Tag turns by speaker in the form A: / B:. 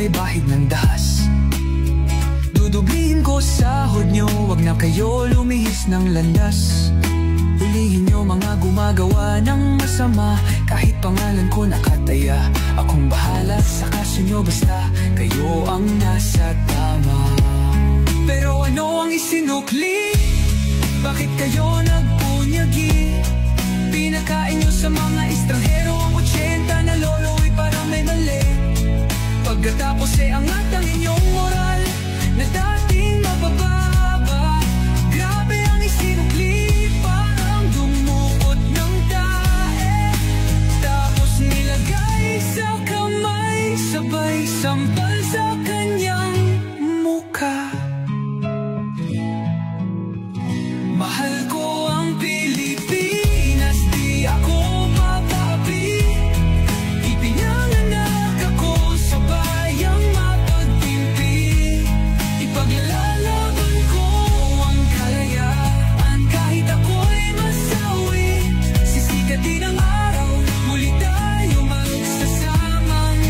A: may bahid ng dahas. Dudublihin ko sahod nyo, wag na kayo lumihis ng landas. Hulihin nyo mga gumagawa ng masama, kahit pangalan ko nakataya. Akong bahala sa kaso nyo, basta kayo ang nasa tama. Pero ano ang isinukli? Bakit kayo nagpunyagi? Pinakain nyo sa mga estranghero ang 80 na lolo'y parang may mali. Pagkatapos angat ang inyong moral na dating mabababa. Grabe ang isinukli, parang dumukot ng tae. Tapos nilagay sa kamay, sabay sampal sa kanyang mukha. Mahal ko ang Pilipinas, di ako papapi. Ipinanganak ako sa bayang mapagtimpi. Ipaglalaban ko ang kalayaan, kahit ako'y masawi. Sisikat din ang araw, muli tayo magsasamang